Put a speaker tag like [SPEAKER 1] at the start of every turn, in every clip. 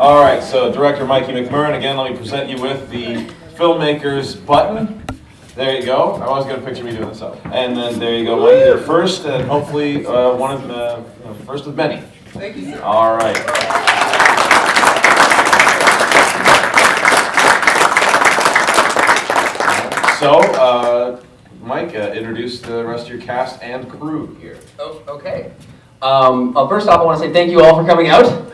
[SPEAKER 1] All right, so director Mikey McMurran, again, let me present you with the Filmmakers button. There you go. I always got a picture of me doing this up. And then there you go, Mikey, you're first, and hopefully one of the first of many.
[SPEAKER 2] Thank you, sir.
[SPEAKER 1] All right. So, Mike, introduce the rest of your cast and crew here.
[SPEAKER 2] Oh, okay. First off, I want to say thank you all for coming out.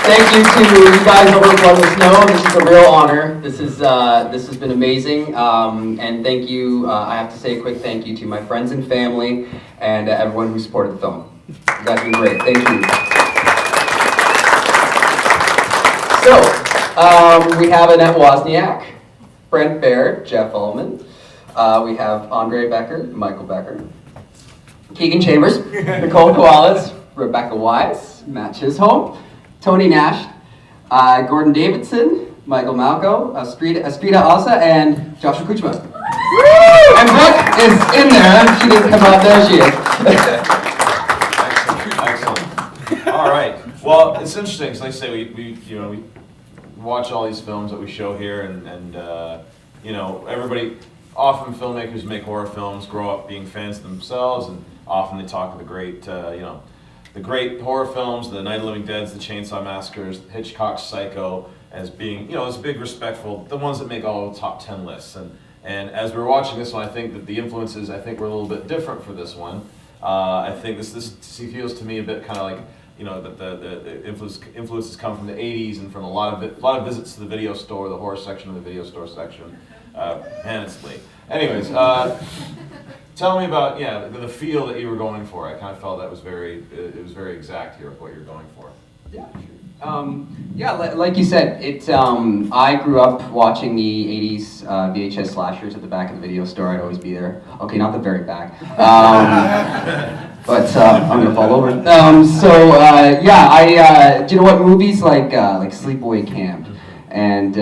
[SPEAKER 2] Thank you to you guys over at Blood in the Snow. This is a real honor. This has been amazing. And thank you. I have to say a quick thank you to my friends and family and everyone who supported the film. You guys have been great. Thank you. So, we have Annette Wozniak, Brent Baird, Jeff Ullman. We have Andre Becker, Michael Becker, Keegan Chambers, Nicole Koalas, Rebecca Wise, Matt Chisholm, Tony Nash, Gordon Davidson, Michael Malco, Astrida Asa, and Joshua Kuchma. And Brooke is in there. She didn't come out. There she is.
[SPEAKER 1] Excellent. All right. Well, it's interesting because, like I say, we watch all these films that we show here, and everybody. Often filmmakers make horror films, grow up being fans themselves, and often they talk of the great, the great horror films, the Night of the Living Deads, the Chainsaw Massacres, Hitchcock's Psycho, as being, as big respectful, the ones that make all the top 10 lists. And as we're watching this one, I think that the influences, were a little bit different for this one. I think this feels to me a bit kind of like, that the influences come from the 80s and from a lot of visits to the video store, the horror section of the video store section. Man, it's late. Anyways, tell me about the feel that you were going for. I kind of felt that was very exact here with what you're going for.
[SPEAKER 2] Yeah, sure. Like you said, I grew up watching the 80s VHS slashers at the back of the video store. I'd always be there. Okay, not the very back. But I'm gonna fall over. Do you know what movies like Sleepaway Camp and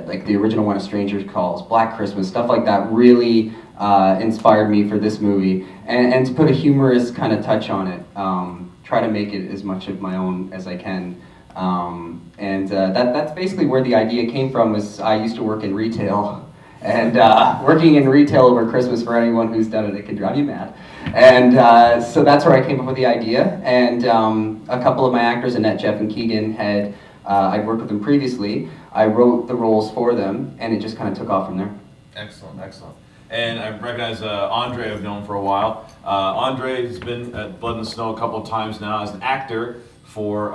[SPEAKER 2] like the original one, A Stranger's Calls, Black Christmas, stuff like that really inspired me for this movie, and to put a humorous kind of touch on it, try to make it as much of my own as I can, that's basically where the idea came from. Was I used to work in retail, and working in retail over Christmas, for anyone who's done it, it can drive you mad, and so that's where I came up with the idea, and a couple of my actors, Annette, Jeff, and Keegan, I'd worked with them previously. I wrote the roles for them, and it just kind of took off from there.
[SPEAKER 1] Excellent, excellent. And I recognize Andre I've known for a while. Andre has been at Blood in the Snow a couple of times now as an actor for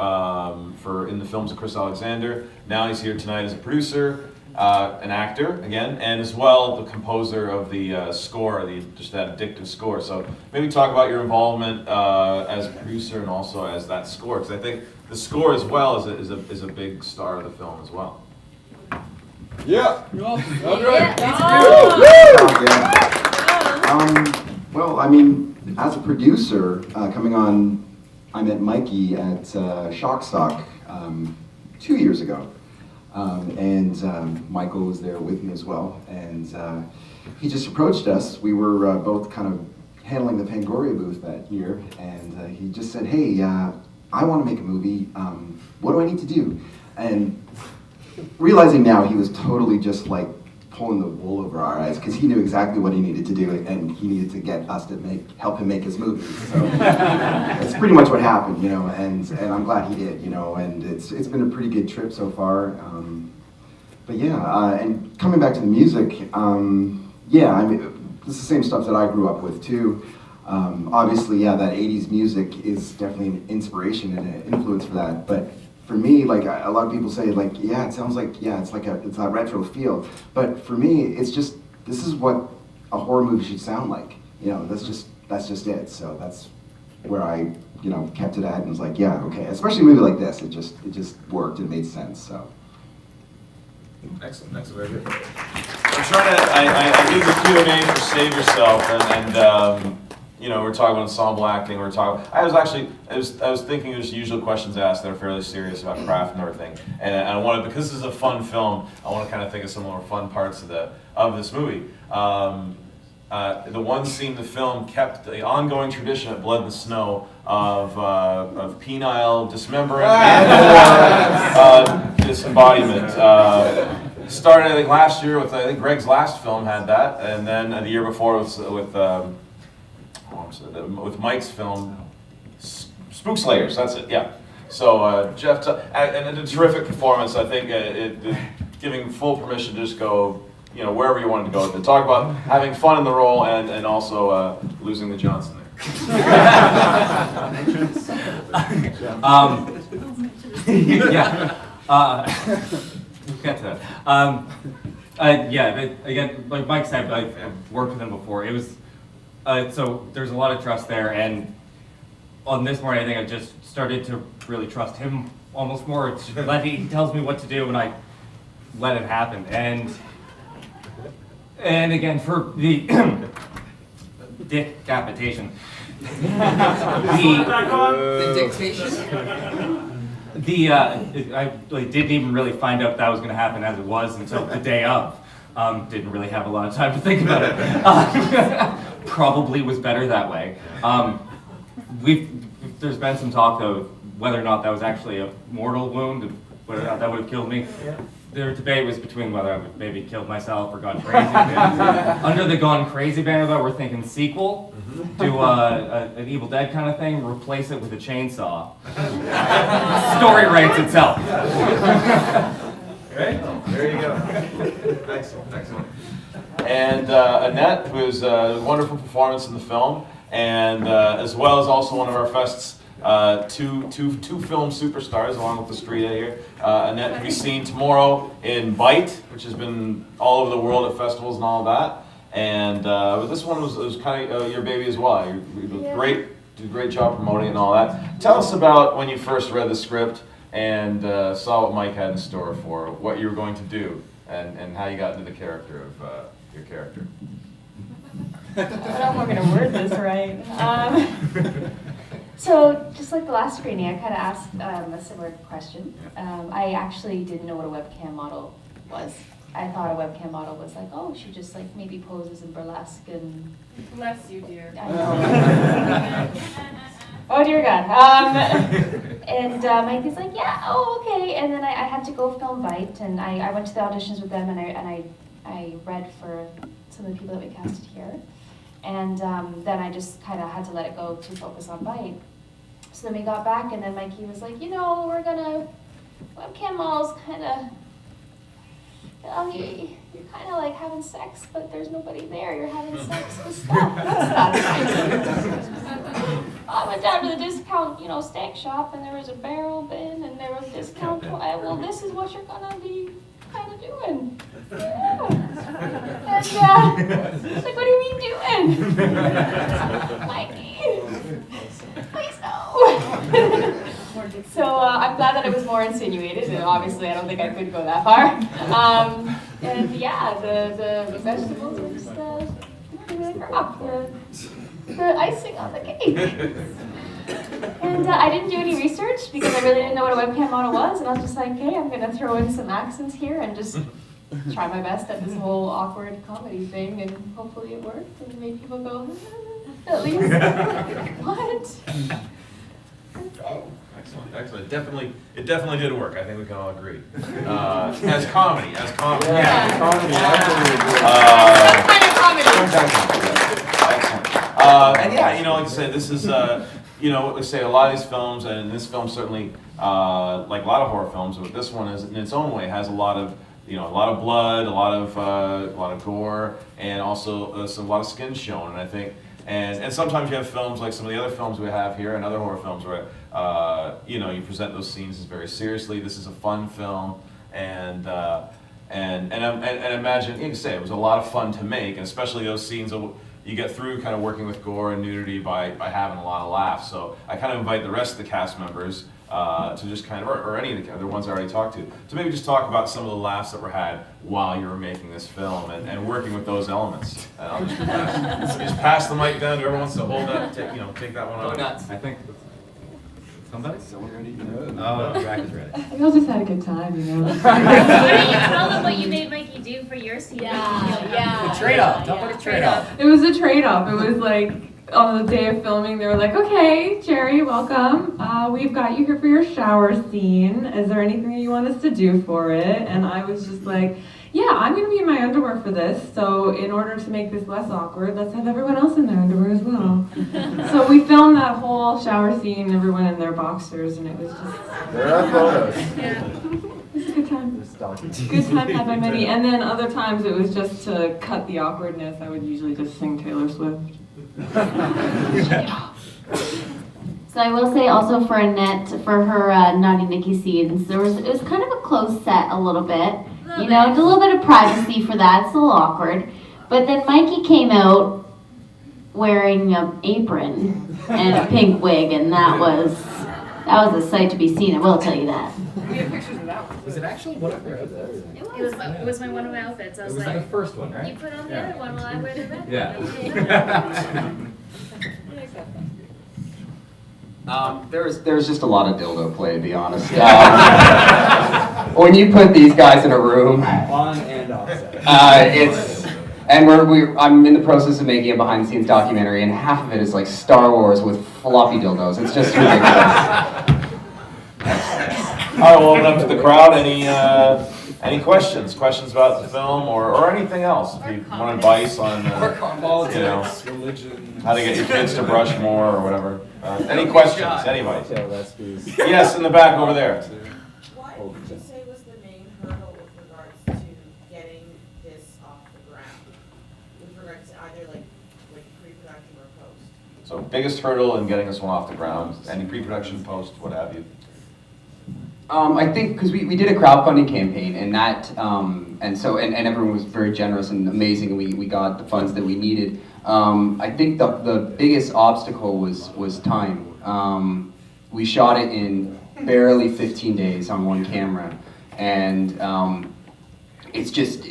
[SPEAKER 1] in the films of Chris Alexander. Now he's here tonight as a producer, an actor again, and as well the composer of the score, just that addictive score. So maybe talk about your involvement as a producer and also as that score, because I think the score as well is a big star of the film as well.
[SPEAKER 3] Yeah.
[SPEAKER 4] Well, I mean, as a producer, coming on, I met Mikey at Shock Stock 2 years ago, and Michael was there with me as well, and he just approached us. We were both kind of handling the Pangoria booth that year, and he just said, "Hey, I want to make a movie. What do I need to do?" And realizing now, he was totally just like pulling the wool over our eyes, because he knew exactly what he needed to do, and he needed to get us to help him make his movie. So that's pretty much what happened, and I'm glad he did, and it's been a pretty good trip so far. But and coming back to the music, I mean, it's the same stuff that I grew up with too. Obviously, that 80s music is definitely an inspiration and an influence for that, but for me, like a lot of people say, like, it sounds like, it's that retro feel. But for me, it's just, this is what a horror movie should sound like. That's just it. So that's where I, kept it at and was like, okay. Especially a movie like this, it just worked. It made sense. So.
[SPEAKER 1] Excellent. That's very good. I'm trying to. I did the Q&A for Save Yourself, and we're talking about ensemble acting. I was thinking there's usual questions asked that are fairly serious about craft and everything. And I wanted, because this is a fun film, I want to kind of think of some more fun parts of this movie. the one scene in the film kept the ongoing tradition at Blood and Snow of penile dismemberment and disembodiment. Started I think last year with Greg's last film had that, and then the year before with Mike's film Spook Slayers. That's it. Yeah. So Jeff and a terrific performance. I think giving full permission to just go. Wherever you wanted to go with it. Talk about having fun in the role and also losing the Johnson there.
[SPEAKER 5] Yeah. We'll get to that. Again, like Mike said, I've worked with him before. It was so there's a lot of trust there, and on this morning, I think I just started to really trust him almost more. He tells me what to do, and I let it happen. And again, for the decapitation,
[SPEAKER 2] The dictation?
[SPEAKER 5] I didn't even really find out that was going to happen as it was until the day of. Didn't really have a lot of time to think about it. Probably was better that way. There's been some talk though whether or not that was actually a mortal wound, and whether or not that would have killed me. The debate was between whether I would maybe killed myself or gone crazy. Under the Gone Crazy banner, though, we're thinking sequel, do an Evil Dead kind of thing, replace it with a chainsaw. Story writes itself.
[SPEAKER 1] Okay, there you go. Excellent. And Annette, who is a wonderful performance in the film, and as well as also one of our Fest's two film superstars, along with the street here. Annette can be seen tomorrow in Bite, which has been all over the world at festivals and all that. And but this one was kind of your baby as well. You did a great job promoting and all that. Tell us about when you first read the script and saw what Mike had in store for what you were going to do, and how you got into the character of your character.
[SPEAKER 6] I don't know if we're going to word this right. So, just like the last screening, I kind of asked a similar question. I actually didn't know what a webcam model was. I thought a webcam model was like, oh, she just like maybe poses in burlesque and...
[SPEAKER 7] Bless you, dear.
[SPEAKER 6] I know. Oh, dear God. And Mikey's like, yeah, oh, okay. And then I had to go film Bite, and I went to the auditions with them, and I read for some of the people that we casted here. And then I just kind of had to let it go to focus on Bite. So then we got back, and then Mikey was like, we're gonna, webcam models kind of, you're kind of like having sex, but there's nobody there. You're having sex with stuff. What's that? I went down to the discount, steak shop, and there was a barrel bin, and there was a discount. Well, this is what you're gonna be kind of doing. Yeah. And he's like, what do you mean doing? Mikey, please no. So I'm glad that it was more insinuated, and obviously I don't think I could go that far. And yeah, the vegetables were just the icing on the cake. And I didn't do any research because I really didn't know what a webcam model was, and I was just like, hey, I'm gonna throw in some accents here and just try my best at this whole awkward comedy thing, and hopefully it worked and made people go, at least, what?
[SPEAKER 1] Excellent. It definitely did work. I think we can all agree. As comedy.
[SPEAKER 6] Yeah.
[SPEAKER 3] Comedy,
[SPEAKER 6] Some kind of comedy.
[SPEAKER 1] Excellent. And yeah, like I said, this is, what we say, a lot of these films, and this film certainly, like a lot of horror films, but this one is, in its own way, has a lot of, a lot of blood, a lot of gore, and also a lot of skin shown. And I think, and sometimes you have films like some of the other films we have here, and other horror films where, you present those scenes as very seriously. This is a fun film, and imagine, you can say it was a lot of fun to make, and especially those scenes you get through kind of working with gore and nudity by having a lot of laughs. So I kind of invite the rest of the cast members to just kind of, or any of the other ones I already talked to maybe just talk about some of the laughs that were had while you were making this film and working with those elements. And I'll just pass the mic down to everyone wants to hold that, take that one on.
[SPEAKER 2] Nuts.
[SPEAKER 5] I think somebody?
[SPEAKER 3] Someone ready?
[SPEAKER 5] Oh, Jack is ready.
[SPEAKER 6] We all just had a good time,
[SPEAKER 7] Why don't you tell them what you made Mikey do? do for your scene.
[SPEAKER 6] Yeah.
[SPEAKER 5] The trade-off. Talk about the trade-off.
[SPEAKER 8] It was a trade-off. It was like on the day of filming, they were like, "Okay, Jerry, welcome. We've got you here for your shower scene. Is there anything you want us to do for it?" And I was just like, "Yeah, I'm gonna be in my underwear for this. So in order to make this less awkward, let's have everyone else in their underwear as well." So we filmed that whole shower scene, everyone in their boxers, and it was just.
[SPEAKER 3] There are photos.
[SPEAKER 8] It was a good time. Good time had by many. And then other times it was just to cut the awkwardness. I would usually just sing Taylor Swift.
[SPEAKER 7] So I will say also for Annette, for her Naughty Nicky scenes, it was kind of a close set a little bit. You know, a little bit of privacy for that. It's a little awkward. But then Mikey came out wearing an apron and a pink wig, and that was a sight to be seen. I will tell you that.
[SPEAKER 5] We have pictures of that one. Was it actually one of their outfits?
[SPEAKER 7] It was one of my outfits. I
[SPEAKER 5] It
[SPEAKER 7] was
[SPEAKER 5] was
[SPEAKER 7] like,
[SPEAKER 5] the first one, right?
[SPEAKER 7] you put on the
[SPEAKER 5] Yeah.
[SPEAKER 7] other one while I wear the red
[SPEAKER 5] Yeah.
[SPEAKER 7] one.
[SPEAKER 2] There's just a lot of dildo play, to be honest. When you put these guys in a room,
[SPEAKER 3] On and off set.
[SPEAKER 2] I'm in the process of making a behind-the-scenes documentary, and half of it is like Star Wars with floppy dildos. It's just ridiculous.
[SPEAKER 1] All right, well, open up to the crowd. Any questions? Questions about the film or anything else? If you want advice on,
[SPEAKER 3] Politics, religion.
[SPEAKER 1] how to get your kids to brush more or whatever. Any questions? Anybody?
[SPEAKER 3] Cocktail recipes.
[SPEAKER 1] Yes, in the back over there.
[SPEAKER 9] What would you say was the main hurdle with regards to getting this off the ground? With regards to either like pre-production or post?
[SPEAKER 1] So biggest hurdle in getting this one off the ground, any pre-production, post, what have you?
[SPEAKER 2] I think because we did a crowdfunding campaign, and that and everyone was very generous and amazing, and we got the funds that we needed. I think the biggest obstacle was time. We shot it in barely 15 days on one camera, and it's just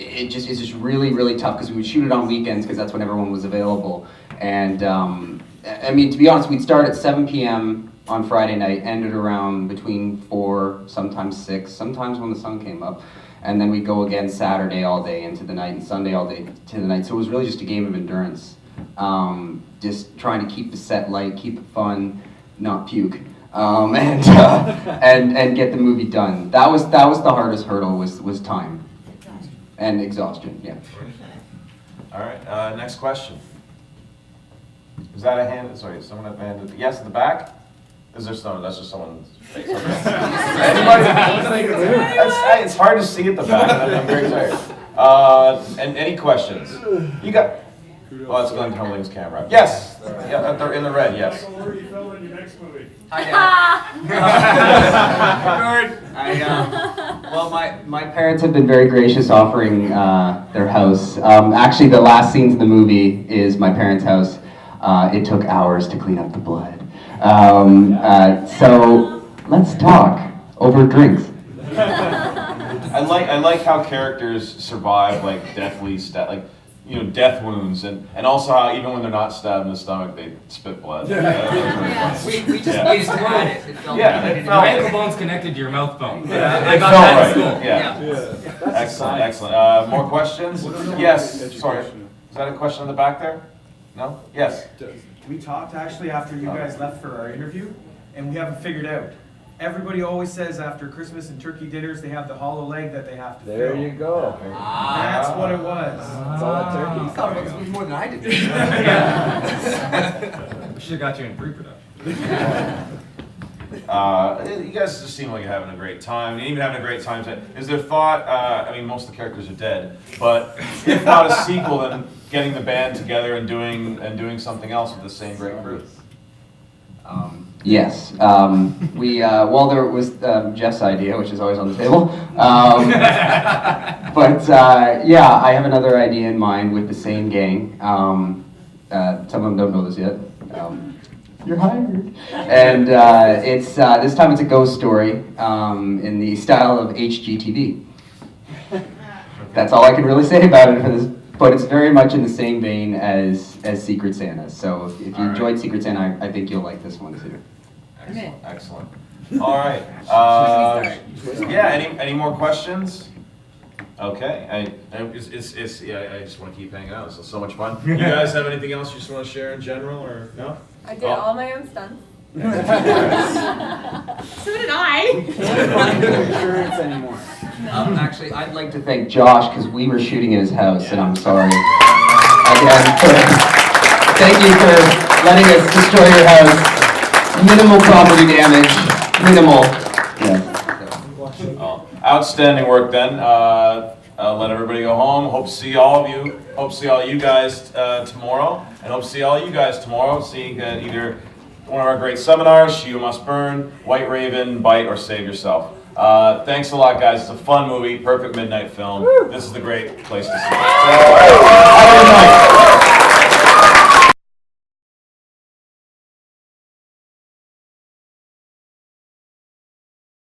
[SPEAKER 2] really tough because we would shoot it on weekends because that's when everyone was available. And I mean, to be honest, we'd start at 7 p.m. on Friday night, ended around between 4, sometimes 6, sometimes when the sun came up. And then we'd go again Saturday all day into the night and Sunday all day to the night. So it was really just a game of endurance. Just trying to keep the set light, keep it fun, not puke, and get the movie done. That was the hardest hurdle was time and exhaustion, yeah.
[SPEAKER 1] All right, next question. Is that a hand? Sorry, someone had a hand? Yes, in the back? Is there someone? That's just someone's face. Okay. Anybody? It's hard to see at the back, and I'm very tired. And any questions? You got. Oh, it's Glenn Tomling's camera. Yes. Yeah, they're in the red. Yes.
[SPEAKER 10] Where are you filming your next movie?
[SPEAKER 2] Hi, Dad. Well, my parents have been very gracious offering their house. Actually, the last scenes in the movie is my parents' house. It took hours to clean up the blood. So let's talk over drinks.
[SPEAKER 1] I like how characters survive like deathly death wounds, and also how even when they're not stabbed in the stomach, they spit blood.
[SPEAKER 5] We just used to add it. It felt
[SPEAKER 1] Yeah,
[SPEAKER 5] your ankle bone's connected to your mouth bone. I
[SPEAKER 1] It
[SPEAKER 5] got
[SPEAKER 1] felt
[SPEAKER 5] that
[SPEAKER 1] right.
[SPEAKER 5] in school.
[SPEAKER 1] Yeah. Excellent. More questions? Yes. Sorry. Is that a question in the back there? No? Yes.
[SPEAKER 10] We talked actually after you guys left for our interview, and we haven't figured out. Everybody always says after Christmas and turkey dinners, they have the hollow leg that they have to
[SPEAKER 3] There
[SPEAKER 10] fill.
[SPEAKER 3] you go.
[SPEAKER 10] That's what it was.
[SPEAKER 3] It's all that turkey.
[SPEAKER 2] More than I did.
[SPEAKER 5] We should have got you in pre-production.
[SPEAKER 1] You guys just seem like you're having a great time. Even having a great time. Is there thought? I mean, most of the characters are dead, but if not a sequel, then getting the band together and doing something else with the same great crew.
[SPEAKER 2] Yes. There was Jeff's idea, which is always on the table. I have another idea in mind with the same gang. Some of them don't know this yet. You're hired. And it's this time it's a ghost story in the style of HGTV. That's all I can really say about it for this. But it's very much in the same vein as Secret Santa. So if you enjoyed Secret Santa, I think you'll like this one too.
[SPEAKER 1] Excellent. All right. Any more questions? Okay, yeah, I just want to keep hanging out. It's so much fun. You guys have anything else you just want to share in general, or no?
[SPEAKER 8] I did
[SPEAKER 1] Oh.
[SPEAKER 8] all my own stunts. So did I.
[SPEAKER 3] Not good insurance anymore.
[SPEAKER 2] Actually, I'd like to thank Josh because we were shooting in his house, and I'm sorry again. Thank you for letting us destroy your house. Minimal property damage. Minimal. Yeah.
[SPEAKER 1] Oh, outstanding work then. I'll let everybody go home. Hope to see all of you. Hope to see all you guys tomorrow, and hope to see all you guys tomorrow. Seeing either one of our great seminars, She Who Must Burn, White Raven, Bite, or Save Yourself. Thanks a lot, guys. It's a fun movie, perfect midnight film. This is the great place to see it. Have a good night.